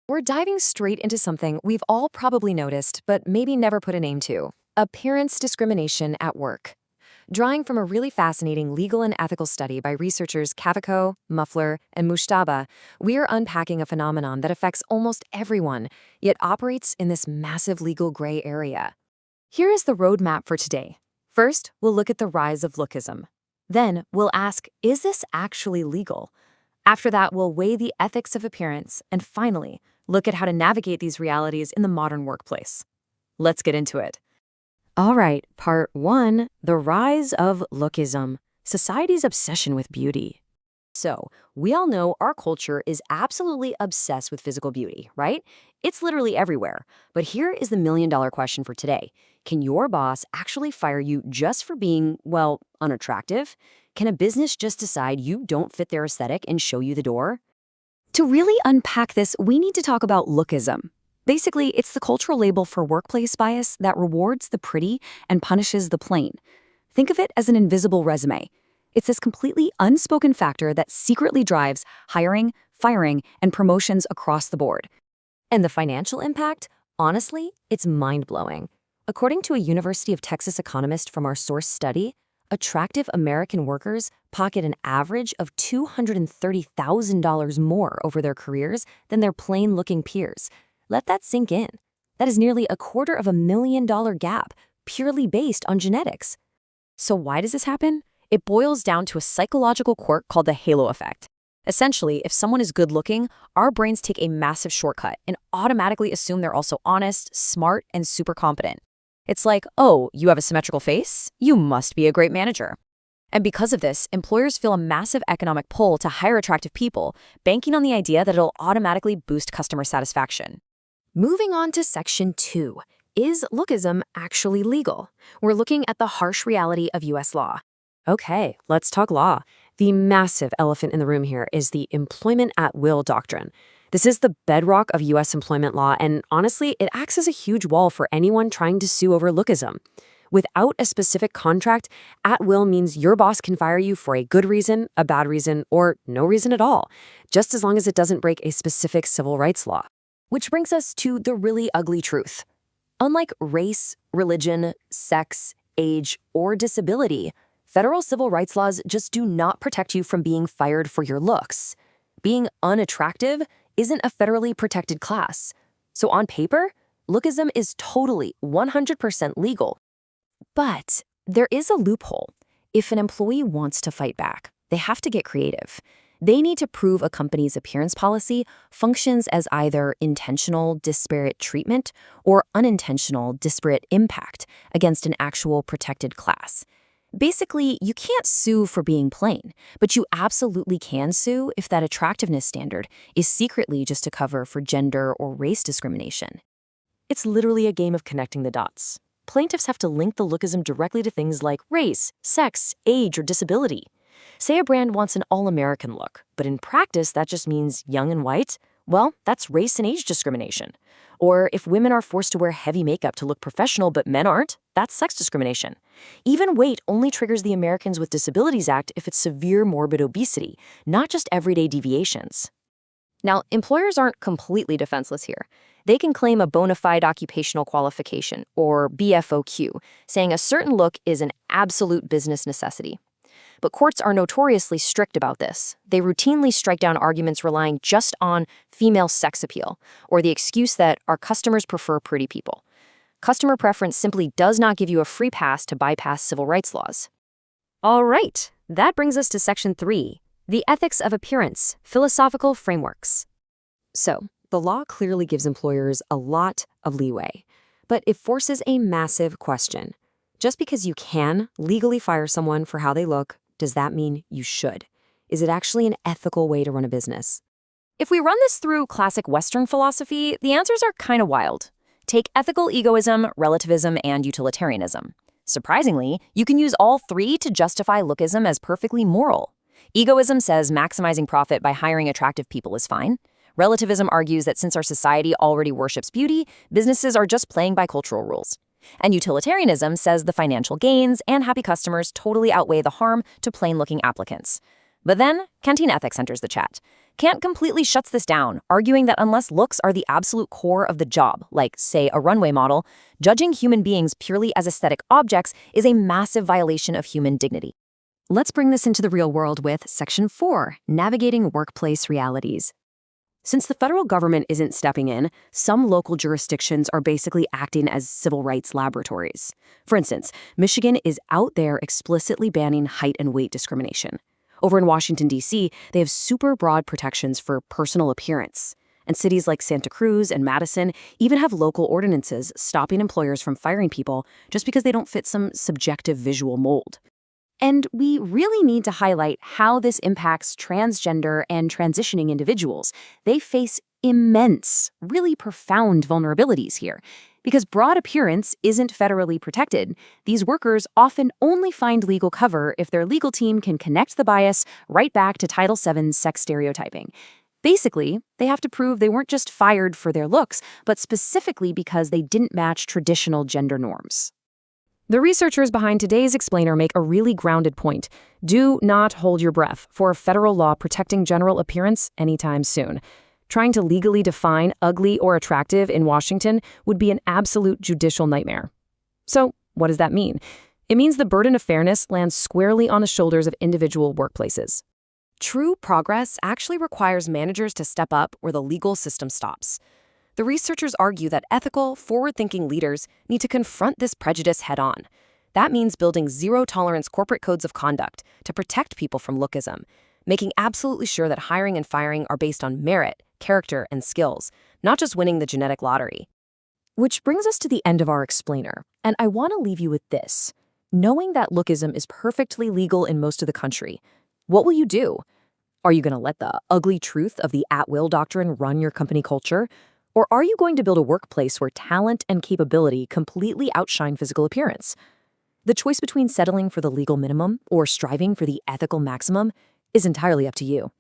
We're diving straight into something we've all probably noticed, but maybe never put a name to: appearance discrimination at work. Drawing from a really fascinating legal and ethical study by researchers Cavico, Muffler, and Mujtaba, we are unpacking a phenomenon that affects almost everyone, yet operates in this massive legal gray area. Here is the roadmap for today. First, we'll look at the rise of Lookism. Then, we'll ask, is this actually legal? After that, we'll weigh the ethics of appearance, and finally, look at how to navigate these realities in the modern workplace. Let's get into it. All right, part 1, the rise of Lookism, society's obsession with beauty. So, we all know our culture is absolutely obsessed with physical beauty, right? It's literally everywhere. But here is the million-dollar question for today. Can your boss actually fire you just for being, well, unattractive? Can a business just decide you don't fit their aesthetic and show you the door? To really unpack this, we need to talk about Lookism. Basically, it's the cultural label for workplace bias that rewards the pretty and punishes the plain. Think of it as an invisible resume. It's this completely unspoken factor that secretly drives hiring, firing, and promotions across the board. And the financial impact? Honestly, it's mind-blowing. According to a University of Texas economist from our source study, attractive American workers pocket an average of $230,000 more over their careers than their plain-looking peers. Let that sink in. That is nearly $250,000 gap, purely based on genetics. So why does this happen? It boils down to a psychological quirk called the halo effect. Essentially, if someone is good-looking, our brains take a massive shortcut and automatically assume they're also honest, smart, and super competent. It's like, oh, you have a symmetrical face? You must be a great manager. And because of this, employers feel a massive economic pull to hire attractive people, banking on the idea that it'll automatically boost customer satisfaction. Moving on to Section 2. Is Lookism actually legal? We're looking at the harsh reality of U.S. law. Okay, let's talk law. The massive elephant in the room here is the employment at will doctrine. This is the bedrock of U.S. employment law, and honestly, it acts as a huge wall for anyone trying to sue over Lookism. Without a specific contract, at will means your boss can fire you for a good reason, a bad reason, or no reason at all, just as long as it doesn't break a specific civil rights law. Which brings us to the really ugly truth. Unlike race, religion, sex, age, or disability, federal civil rights laws just do not protect you from being fired for your looks. Being unattractive isn't a federally protected class. So on paper, Lookism is totally 100% legal. But there is a loophole. If an employee wants to fight back, they have to get creative. They need to prove a company's appearance policy functions as either intentional disparate treatment or unintentional disparate impact against an actual protected class. Basically, you can't sue for being plain, but you absolutely can sue if that attractiveness standard is secretly just a cover for gender or race discrimination. It's literally a game of connecting the dots. Plaintiffs have to link the Lookism directly to things like race, sex, age, or disability. Say a brand wants an all-American look, but in practice that just means young and white. Well, that's race and age discrimination. Or if women are forced to wear heavy makeup to look professional but men aren't, that's sex discrimination. Even weight only triggers the Americans with Disabilities Act if it's severe morbid obesity, not just everyday deviations. Now, employers aren't completely defenseless here. They can claim a bona fide occupational qualification, or BFOQ, saying a certain look is an absolute business necessity. But courts are notoriously strict about this. They routinely strike down arguments relying just on female sex appeal, or the excuse that our customers prefer pretty people. Customer preference simply does not give you a free pass to bypass civil rights laws. All right, that brings us to Section 3, the ethics of appearance, philosophical frameworks. So, the law clearly gives employers a lot of leeway, but it forces a massive question. Just because you can legally fire someone for how they look, does that mean you should? Is it actually an ethical way to run a business? If we run this through classic Western philosophy, the answers are kind of wild. Take ethical egoism, relativism, and utilitarianism. Surprisingly, you can use all three to justify Lookism as perfectly moral. Egoism says maximizing profit by hiring attractive people is fine. Relativism argues that since our society already worships beauty, businesses are just playing by cultural rules. And utilitarianism says the financial gains and happy customers totally outweigh the harm to plain-looking applicants. But then, Kantian ethics enters the chat. Kant completely shuts this down, arguing that unless looks are the absolute core of the job, like, say, a runway model, judging human beings purely as aesthetic objects is a massive violation of human dignity. Let's bring this into the real world with Section 4, Navigating Workplace Realities. Since the federal government isn't stepping in, some local jurisdictions are basically acting as civil rights laboratories. For instance, Michigan is out there explicitly banning height and weight discrimination. Over in Washington, D.C., they have super broad protections for personal appearance. And cities like Santa Cruz and Madison even have local ordinances stopping employers from firing people just because they don't fit some subjective visual mold. And we really need to highlight how this impacts transgender and transitioning individuals. They face immense, really profound vulnerabilities here. Because broad appearance isn't federally protected, these workers often only find legal cover if their legal team can connect the bias right back to Title VII's sex stereotyping. Basically, they have to prove they weren't just fired for their looks, but specifically because they didn't match traditional gender norms. The researchers behind today's explainer make a really grounded point. Do not hold your breath for a federal law protecting general appearance anytime soon. Trying to legally define ugly or attractive in Washington would be an absolute judicial nightmare. So, what does that mean? It means the burden of fairness lands squarely on the shoulders of individual workplaces. True progress actually requires managers to step up where the legal system stops. The researchers argue that ethical, forward-thinking leaders need to confront this prejudice head-on. That means building zero-tolerance corporate codes of conduct to protect people from lookism, making absolutely sure that hiring and firing are based on merit, character, and skills, not just winning the genetic lottery. Which brings us to the end of our explainer, and I want to leave you with this. Knowing that lookism is perfectly legal in most of the country, what will you do? Are you going to let the ugly truth of the at-will doctrine run your company culture? Or are you going to build a workplace where talent and capability completely outshine physical appearance? The choice between settling for the legal minimum or striving for the ethical maximum is entirely up to you.